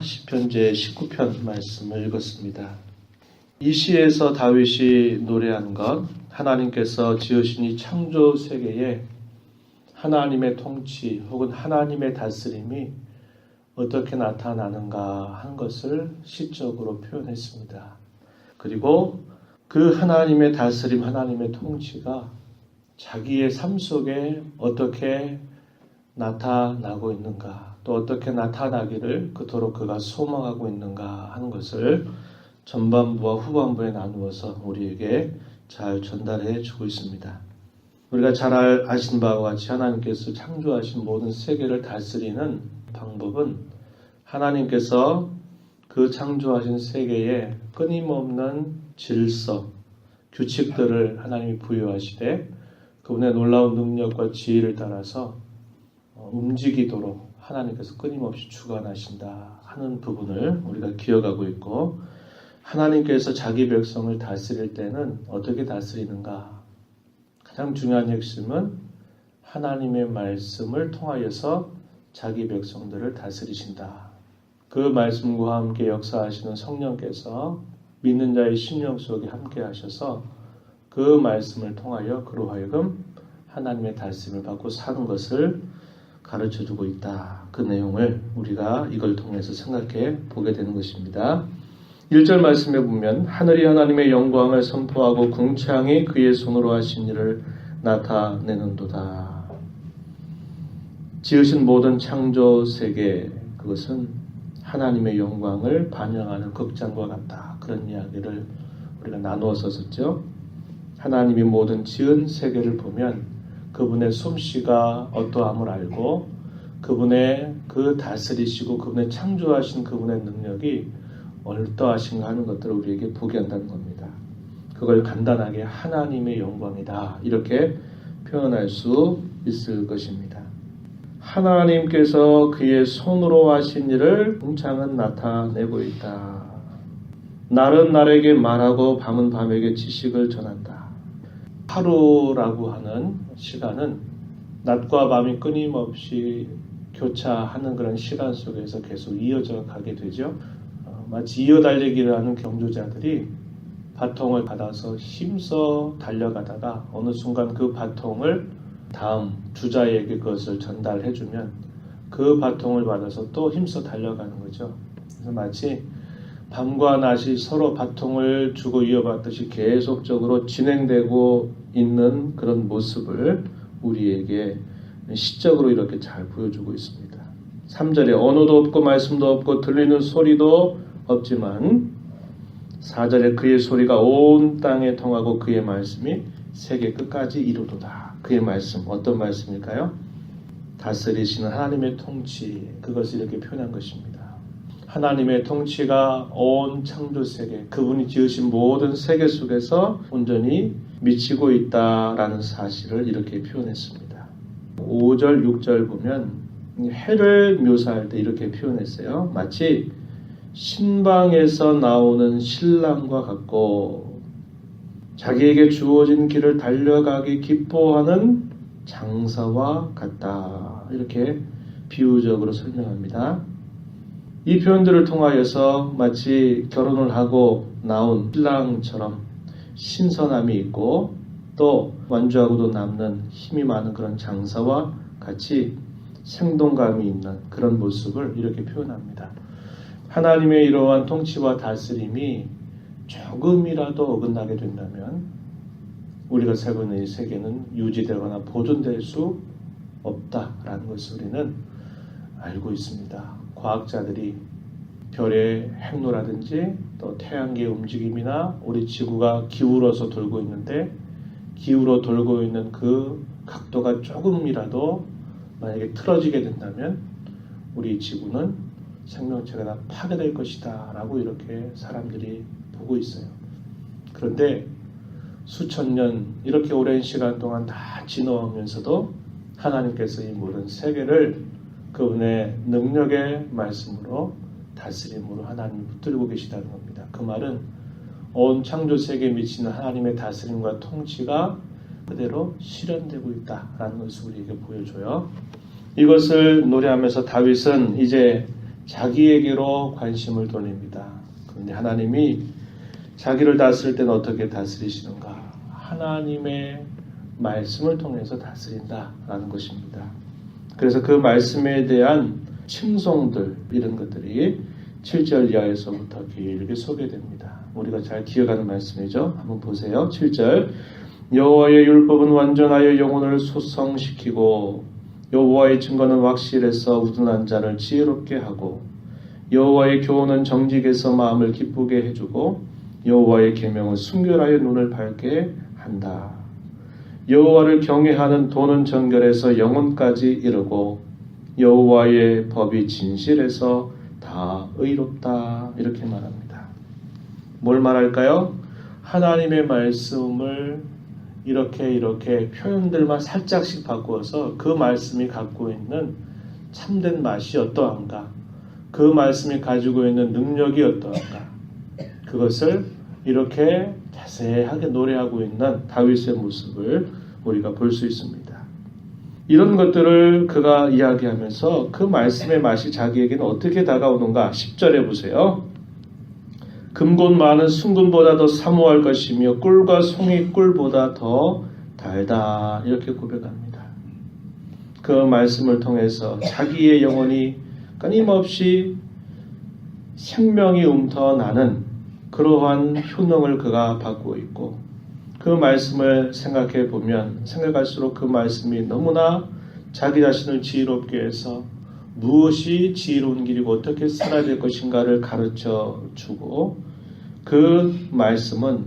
시편 제19편 말씀을 읽었습니다. 이 시에서 다윗이 노래한 것, 하나님께서 지으신 이 창조 세계에 하나님의 통치 혹은 하나님의 다스림이 어떻게 나타나는가 하는 것을 시적으로 표현했습니다. 그리고 그 하나님의 다스림, 하나님의 통치가 자기의 삶 속에 어떻게 나타나고 있는가, 또 어떻게 나타나기를 그토록 그가 소망하고 있는가 하는 것을 전반부와 후반부에 나누어서 우리에게 잘 전달해 주고 있습니다. 우리가 잘 아신 바와 같이 하나님께서 창조하신 모든 세계를 다스리는 방법은 하나님께서 그 창조하신 세계에 끊임없는 질서, 규칙들을 하나님이 부여하시되 그분의 놀라운 능력과 지혜를 따라서 움직이도록 하나님께서 끊임없이 주관하신다 하는 부분을 우리가 기억하고 있고, 하나님께서 자기 백성을 다스릴 때는 어떻게 다스리는가? 가장 중요한 핵심은 하나님의 말씀을 통하여서 자기 백성들을 다스리신다. 그 말씀과 함께 역사하시는 성령께서 믿는 자의 심령 속에 함께 하셔서 그 말씀을 통하여 그로 하여금 하나님의 다스림을 받고 사는 것을 가르쳐주고 있다. 그 내용을 우리가 이걸 통해서 생각해 보게 되는 것입니다. 1절 말씀에 보면 하늘이 하나님의 영광을 선포하고 궁창이 그의 손으로 하신 일을 나타내는도다. 지으신 모든 창조 세계, 그것은 하나님의 영광을 반영하는 극장과 같다. 그런 이야기를 우리가 나누어서 썼죠. 하나님이 모든 지은 세계를 보면 그분의 솜씨가 어떠함을 알고 그분의 그 다스리시고 그분의 창조하신 그분의 능력이 어떠하신가 하는 것들을 우리에게 보게 한다는 겁니다. 그걸 간단하게 하나님의 영광이다 이렇게 표현할 수 있을 것입니다. 하나님께서 그의 손으로 하신 일을 궁창은 나타내고 있다. 날은 날에게 말하고 밤은 밤에게 지식을 전한다. 하루라고 하는 시간은 낮과 밤이 끊임없이 교차하는 그런 시간 속에서 계속 이어져 가게 되죠. 마치 이어달리기를 하는 경주자들이 바통을 받아서 힘써 달려가다가 어느 순간 그 바통을 다음 주자에게 그것을 전달해주면 그 바통을 받아서 또 힘써 달려가는 거죠. 그래서 마치 밤과 낮이 서로 바통을 주고 이어받듯이 계속적으로 진행되고 있는 그런 모습을 우리에게 시적으로 이렇게 잘 보여주고 있습니다. 3절에 언어도 없고 말씀도 없고 들리는 소리도 없지만 4절에 그의 소리가 온 땅에 통하고 그의 말씀이 세계 끝까지 이루도다. 그의 말씀, 어떤 말씀일까요? 다스리시는 하나님의 통치, 그것을 이렇게 표현한 것입니다. 하나님의 통치가 온 창조세계, 그분이 지으신 모든 세계 속에서 온전히 미치고 있다라는 사실을 이렇게 표현했습니다. 5절, 6절 보면 해를 묘사할 때 이렇게 표현했어요. 마치 신방에서 나오는 신랑과 같고 자기에게 주어진 길을 달려가기 기뻐하는 장사와 같다. 이렇게 비유적으로 설명합니다. 이 표현들을 통하여서 마치 결혼을 하고 나온 신랑처럼 신선함이 있고 또 완주하고도 남는 힘이 많은 그런 장사와 같이 생동감이 있는 그런 모습을 이렇게 표현합니다. 하나님의 이러한 통치와 다스림이 조금이라도 어긋나게 된다면 우리가 살고 있는 이 세계는 유지되거나 보존될 수 없다라는 것을 우리는 알고 있습니다. 과학자들이 별의 행로라든지 또 태양계의 움직임이나 우리 지구가 기울어서 돌고 있는데 기울어 돌고 있는 그 각도가 조금이라도 만약에 틀어지게 된다면 우리 지구는 생명체가 다 파괴될 것이다 라고 이렇게 사람들이 보고 있어요. 그런데 수천 년 이렇게 오랜 시간 동안 다 지나오면서도 하나님께서 이 모든 세계를 그분의 능력의 말씀으로 다스림으로 하나님이 붙들고 계시다는 겁니다. 그 말은 온 창조 세계에 미치는 하나님의 다스림과 통치가 그대로 실현되고 있다라는 것을 우리에게 보여줘요. 이것을 노래하면서 다윗은 이제 자기에게로 관심을 돌립니다. 그런데 하나님이 자기를 다스릴 때는 어떻게 다스리시는가? 하나님의 말씀을 통해서 다스린다라는 것입니다. 그래서 그 말씀에 대한 칭송들 이런 것들이 7절 이하에서부터 길게 소개됩니다. 우리가 잘 기억하는 말씀이죠. 한번 보세요. 7절 여호와의 율법은 완전하여 영혼을 소성시키고 여호와의 증거는 확실해서 우둔한 자를 지혜롭게 하고 여호와의 교훈은 정직해서 마음을 기쁘게 해주고 여호와의 계명은 순결하여 눈을 밝게 한다. 여호와를 경외하는 도는 정결해서 영혼까지 이르고 여호와의 법이 진실해서 다 의롭다. 이렇게 말합니다. 뭘 말할까요? 하나님의 말씀을 이렇게 표현들만 살짝씩 바꾸어서 그 말씀이 갖고 있는 참된 맛이 어떠한가, 그 말씀이 가지고 있는 능력이 어떠한가, 그것을 이렇게 자세하게 노래하고 있는 다윗의 모습을 우리가 볼 수 있습니다. 이런 것들을 그가 이야기하면서 그 말씀의 맛이 자기에게는 어떻게 다가오는가 10절에 보세요. 금곧 많은 순금보다 더 사모할 것이며 꿀과 송이 꿀보다 더 달다. 이렇게 고백합니다. 그 말씀을 통해서 자기의 영혼이 끊임없이 생명이 움터나는 그러한 효능을 그가 받고 있고 그 말씀을 생각해 보면 생각할수록 그 말씀이 너무나 자기 자신을 지혜롭게 해서 무엇이 지혜로운 길이고 어떻게 살아야 될 것인가를 가르쳐 주고 그 말씀은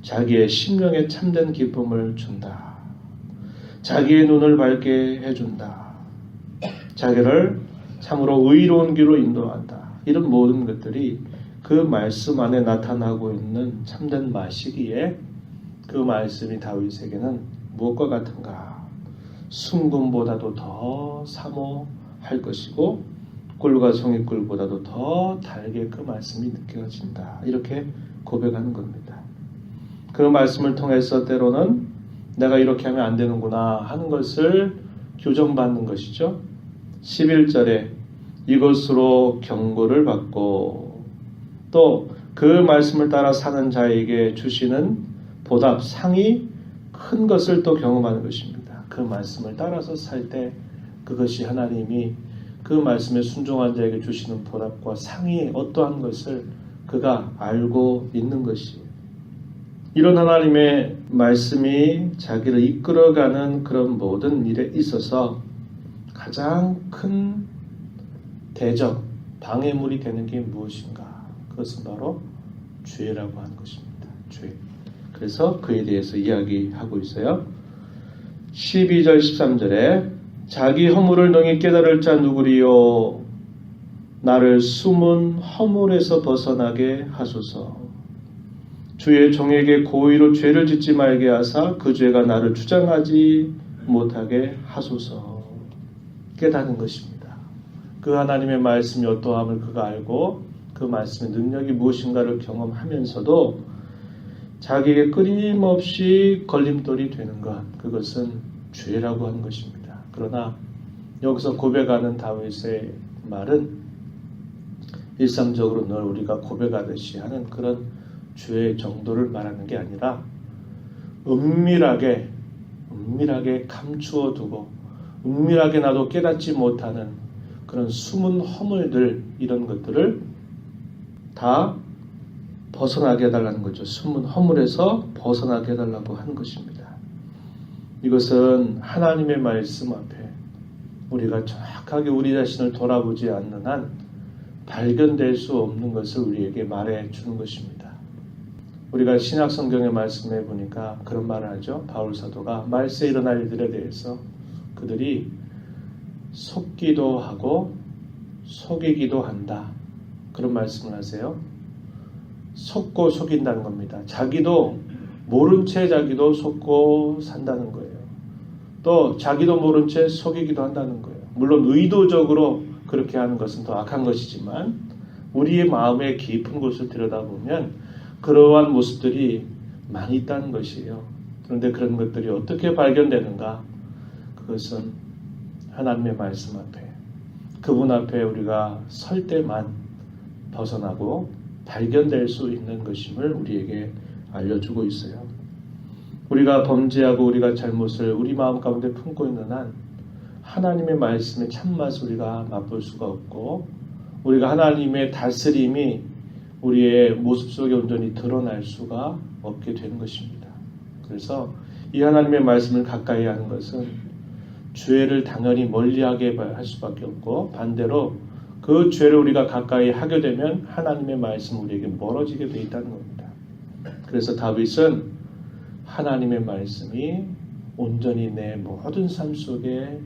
자기의 심령에 참된 기쁨을 준다. 자기의 눈을 밝게 해준다. 자기를 참으로 의로운 길로 인도한다. 이런 모든 것들이 그 말씀 안에 나타나고 있는 참된 맛이기에 그 말씀이 다윗에게는 무엇과 같은가? 순금보다도 더 사모할 것이고 꿀과 송이꿀보다도 더 달게 그 말씀이 느껴진다. 이렇게 고백하는 겁니다. 그 말씀을 통해서 때로는 내가 이렇게 하면 안 되는구나 하는 것을 교정받는 것이죠. 11절에 이것으로 경고를 받고 또 그 말씀을 따라 사는 자에게 주시는 보답, 상이 큰 것을 또 경험하는 것입니다. 그 말씀을 따라서 살 때 그것이 하나님이 그 말씀에 순종한 자에게 주시는 보답과 상이 어떠한 것을 그가 알고 있는 것이에요. 이런 하나님의 말씀이 자기를 이끌어가는 그런 모든 일에 있어서 가장 큰 대적, 방해물이 되는 게 무엇인가? 그것은 바로 죄라고 하는 것입니다. 죄. 그래서 그에 대해서 이야기하고 있어요. 12절 13절에 자기 허물을 능히 깨달을 자 누구리요? 나를 숨은 허물에서 벗어나게 하소서. 주의 종에게 고의로 죄를 짓지 말게 하사 그 죄가 나를 주장하지 못하게 하소서. 깨닫는 것입니다. 그 하나님의 말씀이 어떠함을 그가 알고 그 말씀의 능력이 무엇인가를 경험하면서도 자기에게 끊임없이 걸림돌이 되는 것, 그것은 죄라고 하는 것입니다. 그러나 여기서 고백하는 다윗의 말은 일상적으로 늘 우리가 고백하듯이 하는 그런 죄의 정도를 말하는 게 아니라 은밀하게 감추어 두고 은밀하게 나도 깨닫지 못하는 그런 숨은 허물들, 이런 것들을 다 벗어나게 해달라는 거죠. 숨은 허물에서 벗어나게 해달라고 하는 것입니다. 이것은 하나님의 말씀 앞에 우리가 정확하게 우리 자신을 돌아보지 않는 한 발견될 수 없는 것을 우리에게 말해 주는 것입니다. 우리가 신약 성경의 말씀에 보니까 그런 말을 하죠. 바울 사도가 말세에 일어날 일들에 대해서 그들이 속기도 하고 속이기도 한다. 그런 말씀을 하세요. 속고 속인다는 겁니다. 자기도 모른 채 자기도 속고 산다는 거예요. 또 자기도 모른 채 속이기도 한다는 거예요. 물론 의도적으로 그렇게 하는 것은 더 악한 것이지만 우리의 마음의 깊은 곳을 들여다보면 그러한 모습들이 많이 있다는 것이에요. 그런데 그런 것들이 어떻게 발견되는가? 그것은 하나님의 말씀 앞에 그분 앞에 우리가 설 때만 벗어나고 발견될 수 있는 것임을 우리에게 알려주고 있어요. 우리가 범죄하고 우리가 잘못을 우리 마음 가운데 품고 있는 한 하나님의 말씀의 참맛을 우리가 맛볼 수가 없고 우리가 하나님의 다스림이 우리의 모습 속에 온전히 드러날 수가 없게 되는 것입니다. 그래서 이 하나님의 말씀을 가까이 하는 것은 죄를 당연히 멀리하게 할 수밖에 없고 반대로 그 죄를 우리가 가까이 하게 되면 하나님의 말씀 우리에게 멀어지게 되어 있다는 겁니다. 그래서 다윗은 하나님의 말씀이 온전히 내 모든 삶 속에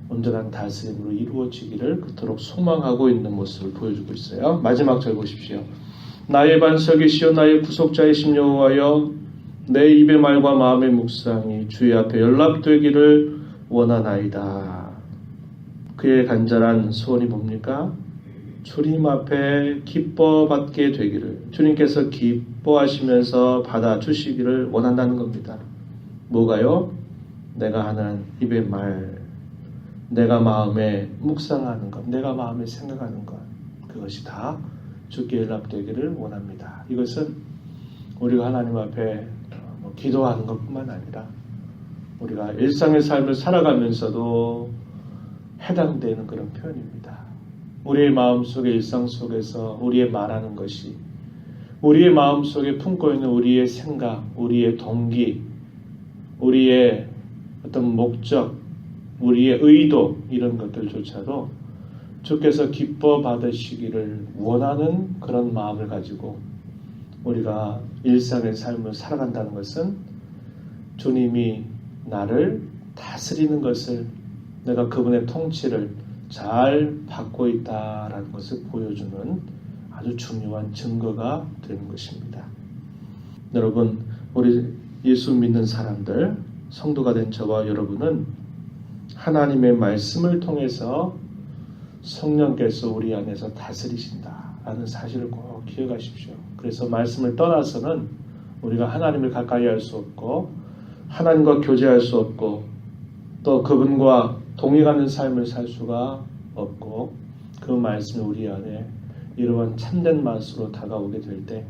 온전한 다스림으로 이루어지기를 그토록 소망하고 있는 모습을 보여주고 있어요. 마지막 절 보십시오. 나의 반석이시여 나의 구속자이신 여호와여 내 입의 말과 마음의 묵상이 주의 앞에 연락되기를 원하나이다. 그의 간절한 소원이 뭡니까? 주님 앞에 기뻐받게 되기를 주님께서 기뻐하시면서 받아주시기를 원한다는 겁니다. 뭐가요? 내가 하는 입의 말, 내가 마음에 묵상하는 것, 내가 마음에 생각하는 것, 그것이 다 주께 연락되기를 원합니다. 이것은 우리가 하나님 앞에 기도하는 것뿐만 아니라 우리가 일상의 삶을 살아가면서도 해당되는 그런 표현입니다. 우리의 마음속의 일상 속에서 우리의 말하는 것이 우리의 마음속에 품고 있는 우리의 생각, 우리의 동기, 우리의 어떤 목적, 우리의 의도 이런 것들조차도 주께서 기뻐 받으시기를 원하는 그런 마음을 가지고 우리가 일상의 삶을 살아간다는 것은 주님이 나를 다스리는 것을 내가 그분의 통치를 잘 받고 있다라는 것을 보여주는 아주 중요한 증거가 되는 것입니다. 여러분, 우리 예수 믿는 사람들, 성도가 된 저와 여러분은 하나님의 말씀을 통해서 성령께서 우리 안에서 다스리신다라는 사실을 꼭 기억하십시오. 그래서 말씀을 떠나서는 우리가 하나님을 가까이 할 수 없고 하나님과 교제할 수 없고 또 그분과 동행하는 삶을 살 수가 없고 그 말씀이 우리 안에 이러한 참된 맛으로 다가오게 될 때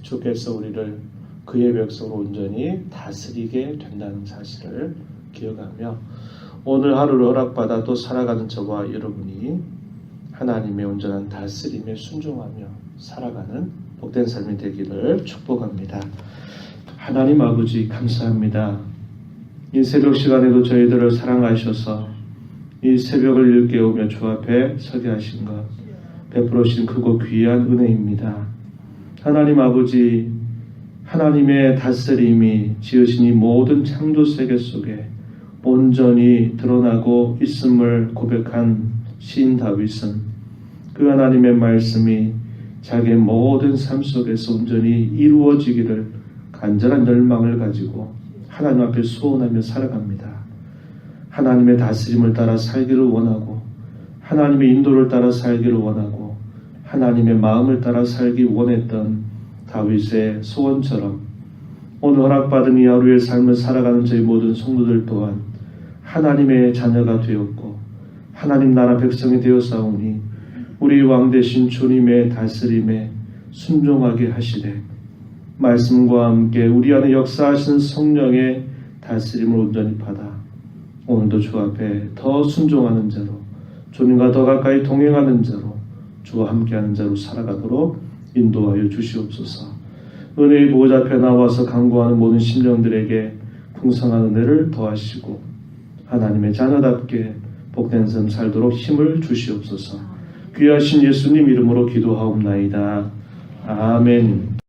주께서 우리를 그의 백성으로 온전히 다스리게 된다는 사실을 기억하며 오늘 하루를 허락받아 또 살아가는 저와 여러분이 하나님의 온전한 다스림에 순종하며 살아가는 복된 삶이 되기를 축복합니다. 하나님 아버지 감사합니다. 이 새벽 시간에도 저희들을 사랑하셔서 이 새벽을 일깨우며 주 앞에 서게 하신 것 베풀어 주신 크고 귀한 은혜입니다. 하나님 아버지 하나님의 다스림이 지으신 이 모든 창조 세계 속에 온전히 드러나고 있음을 고백한 시인 다윗은 그 하나님의 말씀이 자기의 모든 삶 속에서 온전히 이루어지기를 간절한 열망을 가지고 하나님 앞에 소원하며 살아갑니다. 하나님의 다스림을 따라 살기를 원하고 하나님의 인도를 따라 살기를 원하고 하나님의 마음을 따라 살기 원했던 다윗의 소원처럼 오늘 허락받은 이 하루의 삶을 살아가는 저희 모든 성도들 또한 하나님의 자녀가 되었고 하나님 나라 백성이 되었사오니 우리 왕 되신 주님의 다스림에 순종하게 하시되 말씀과 함께 우리 안에 역사하신 성령의 다스림을 온전히 받아 오늘도 주 앞에 더 순종하는 자로 주님과 더 가까이 동행하는 자로 주와 함께하는 자로 살아가도록 인도하여 주시옵소서. 은혜의 보호자 앞에 나와서 간구하는 모든 심령들에게 풍성한 은혜를 더하시고 하나님의 자녀답게 복된 삶 살도록 힘을 주시옵소서. 귀하신 예수님 이름으로 기도하옵나이다. 아멘.